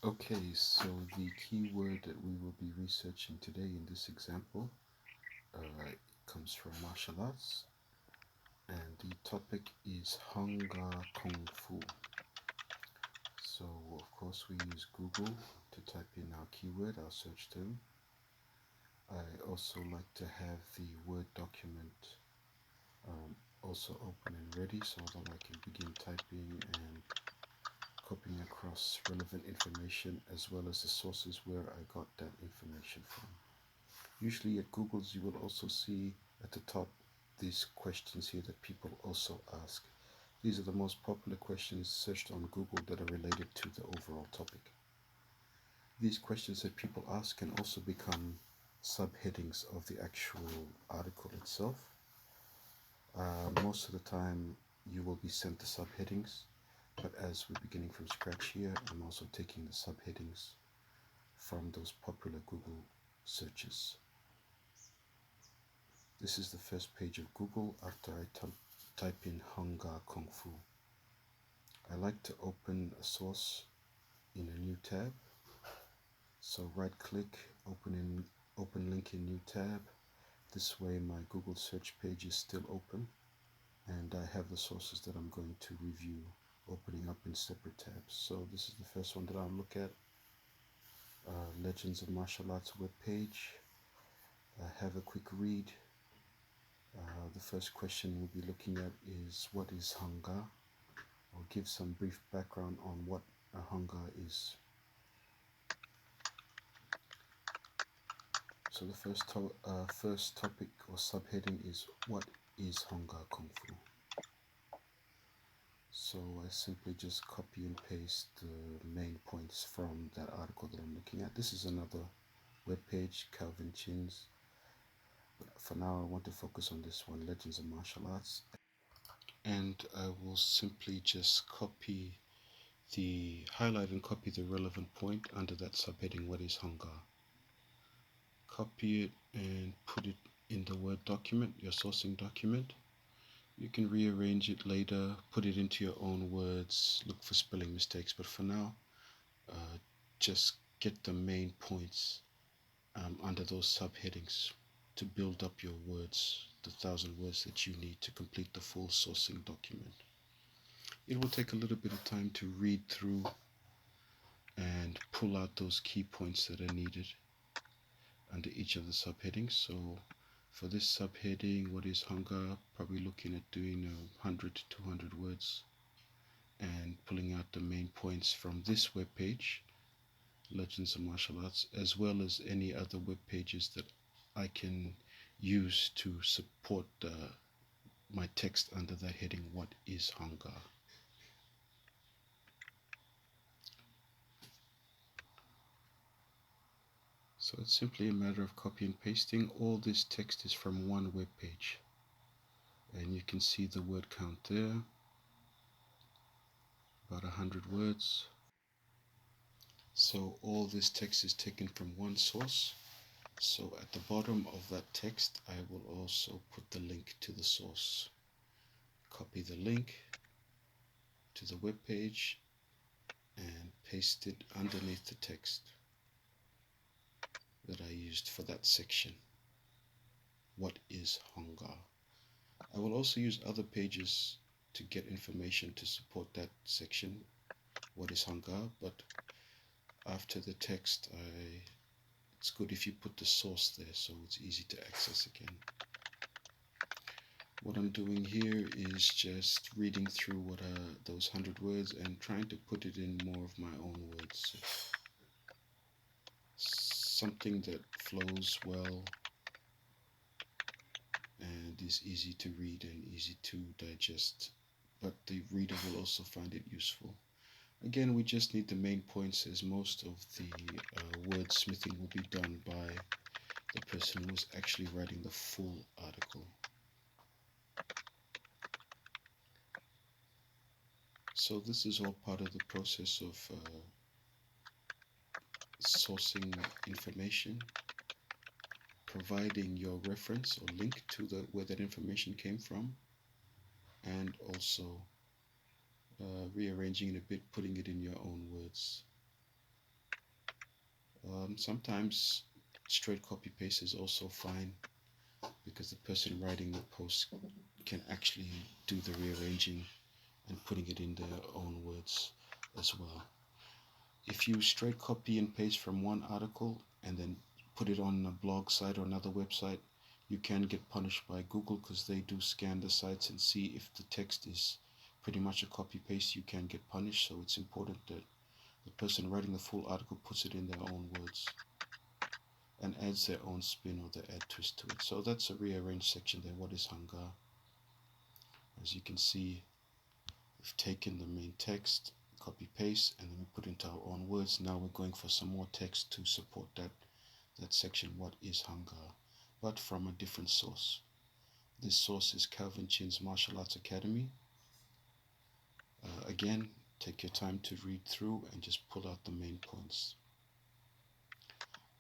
Okay, so the keyword that we will be researching today in this example comes from martial arts, and the topic is Hanga Kung Fu. So, of course, we use Google to type in our keyword, our search term. I also like to have the Word document also open and ready so that I can begin typing and copying across relevant information as well as the sources where I got that information from. Usually at Google's you will also see at the top these questions here that people also ask. These are the most popular questions searched on Google that are related to the overall topic. These questions that people ask can also become subheadings of the actual article itself. Most of the time you will be sent the subheadings, but as we're beginning from scratch here, I'm also taking the subheadings from those popular Google searches. This is the first page of Google after I type in Hanga Kung Fu. I like to open a source in a new tab. So right click, open link in new tab. This way my Google search page is still open and I have the sources that I'm going to review opening up in separate tabs. So this is the first one that I'll look at. Legends of Martial Arts webpage. Have a quick read. The first question we'll be looking at is what is Hanga? I'll give some brief background on what a Hanga is. So the first topic or subheading is what is Hanga Kung Fu? So I simply just copy and paste the main points from that article that I'm looking at. This is another webpage, Calvin Chin's. But for now I want to focus on this one, Legends of Martial Arts. And I will simply just highlight and copy the relevant point under that subheading, what is Hanga? Copy it and put it in the Word document, your sourcing document. You can rearrange it later, put it into your own words, look for spelling mistakes, but for now, just get the main points under those subheadings to build up your words, the 1,000 words that you need to complete the full sourcing document. It will take a little bit of time to read through and pull out those key points that are needed under each of the subheadings. So for this subheading, what is Hanga? Probably looking at doing 100 to 200 words and pulling out the main points from this web page, Legends of Martial Arts, as well as any other web pages that I can use to support my text under that heading, what is Hanga? So it's simply a matter of copy and pasting. All this text is from one web page, and you can see the word count there, about 100 words. So all this text is taken from one source. So at the bottom of that text, I will also put the link to the source. Copy the link to the web page and paste it underneath the text that I used for that section. What is Hanga? I will also use other pages to get information to support that section, what is Hanga, but after the text, it's good if you put the source there so it's easy to access again. What I'm doing here is just reading through what are those 100 words and trying to put it in more of my own words. Something that flows well and is easy to read and easy to digest, but the reader will also find it useful. Again, we just need the main points, as most of the wordsmithing will be done by the person who is actually writing the full article. So this is all part of the process of sourcing information, providing your reference or link to where that information came from, and also rearranging it a bit, putting it in your own words. sometimes straight copy paste is also fine because the person writing the post can actually do the rearranging and putting it in their own words as well. If you straight copy and paste from one article and then put it on a blog site or another website, you can get punished by Google because they do scan the sites and see if the text is pretty much a copy paste. You can get punished, so it's important that the person writing the full article puts it in their own words and adds their own spin or their add twist to it. So that's a rearranged section there. What is Hanga? As you can see, we've taken the main text, copy paste, and then we put into our own words. Now we're going for some more text to support that section. What is Hanga? But from a different source. This source is Calvin Chin's Martial Arts Academy. Again, take your time to read through and just pull out the main points.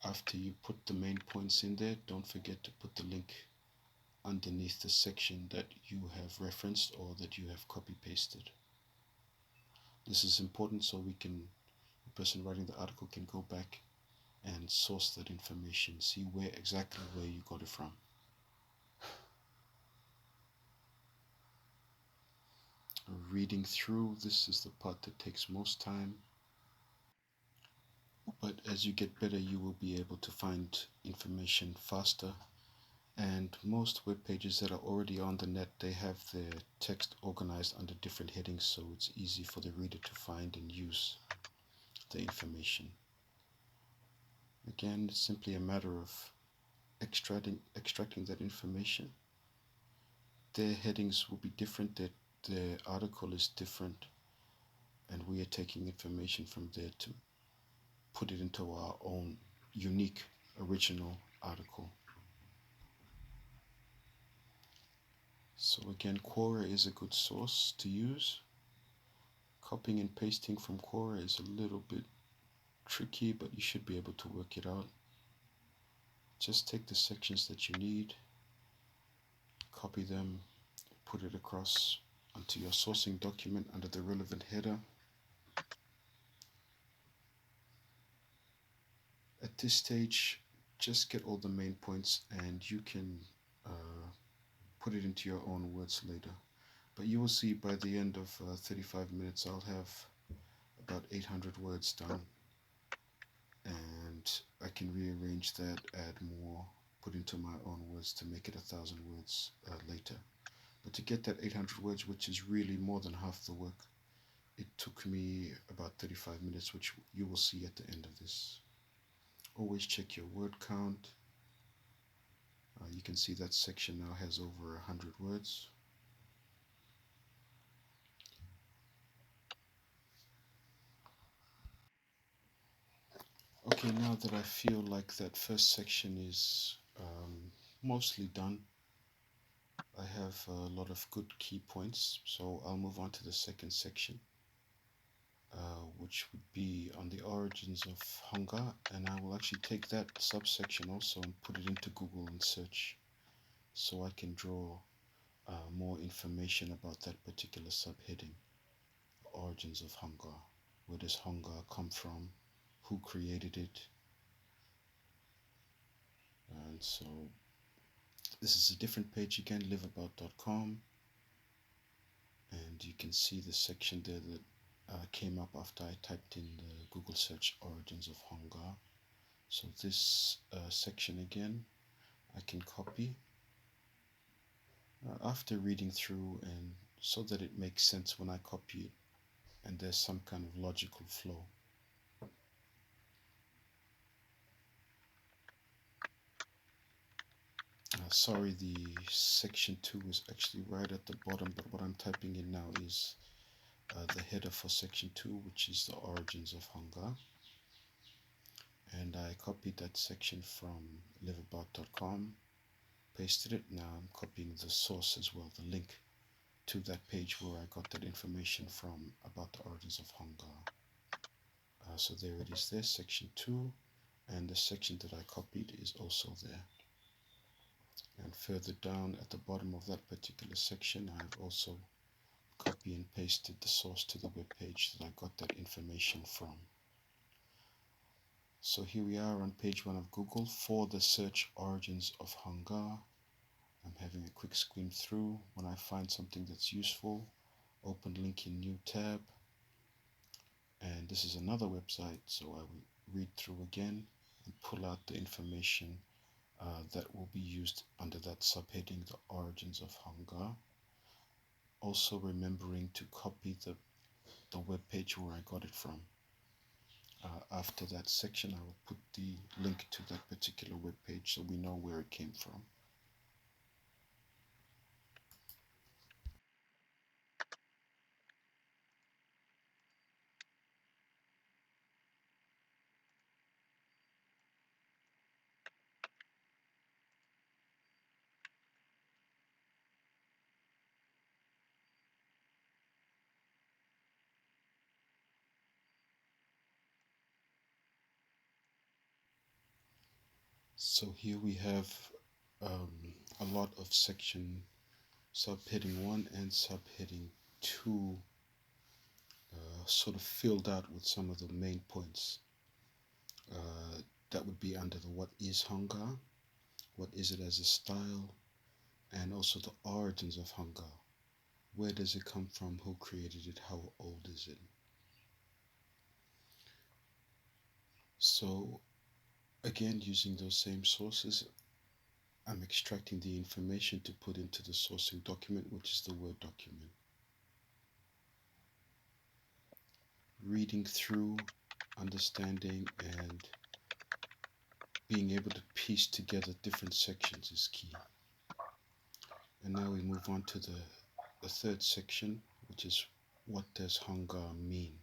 After you put the main points in there, don't forget to put the link underneath the section that you have referenced or that you have copy pasted. This is important so the person writing the article can go back and source that information, see exactly where you got it from. Reading through, this is the part that takes most time. But as you get better, you will be able to find information faster. And most web pages that are already on the net, they have their text organized under different headings, so it's easy for the reader to find and use the information. Again, it's simply a matter of extracting that information. Their headings will be different, their article is different, and we are taking information from there to put it into our own unique original article. So again, Quora is a good source to use. Copying and pasting from Quora is a little bit tricky, but you should be able to work it out. Just take the sections that you need, copy them, put it across onto your sourcing document under the relevant header. At this stage, just get all the main points and you can put it into your own words later. But you will see by the end of 35 minutes, I'll have about 800 words done. And I can rearrange that, add more, put into my own words to make it 1,000 words later. But to get that 800 words, which is really more than half the work, it took me about 35 minutes, which you will see at the end of this. Always check your word count. You can see that section now has over 100 words. Okay, now that I feel like that first section is mostly done, I have a lot of good key points, so I'll move on to the second section, which would be on the origins of Hanga, and I will actually take that subsection also and put it into Google and search, so I can draw more information about that particular subheading, origins of Hanga. Where does Hanga come from? Who created it? And so this is a different page again, liveabout.com, and you can see the section there that came up after I typed in the Google search origins of Hanga. So this section again, I can copy after reading through, and so that it makes sense when I copy it and there's some kind of logical flow. Sorry, the section 2 is actually right at the bottom, but what I'm typing in now is the header for section 2, which is the origins of Hanga. And I copied that section from liveabout.com, pasted it. Now I'm copying the source as well, the link to that page where I got that information from about the origins of Hanga. So there it is there, section 2, and the section that I copied is also there. And further down at the bottom of that particular section, I've also copy and pasted the source to the web page that I got that information from. So here we are on page 1 of Google for the search origins of hunger. I'm having a quick skim through. When I find something that's useful, open link in new tab. And this is another website, so I will read through again and pull out the information that will be used under that subheading, the origins of hunger. Also remembering to copy the web page where I got it from. After that section, I will put the link to that particular web page so we know where it came from. So here we have a lot of section subheading 1 and subheading 2 sort of filled out with some of the main points. That would be under the what is hunger, what is it as a style, and also the origins of hunger. Where does it come from? Who created it? How old is it? So again, using those same sources, I'm extracting the information to put into the sourcing document, which is the Word document. Reading through, understanding, and being able to piece together different sections is key. And now we move on to the third section, which is what does hunger mean?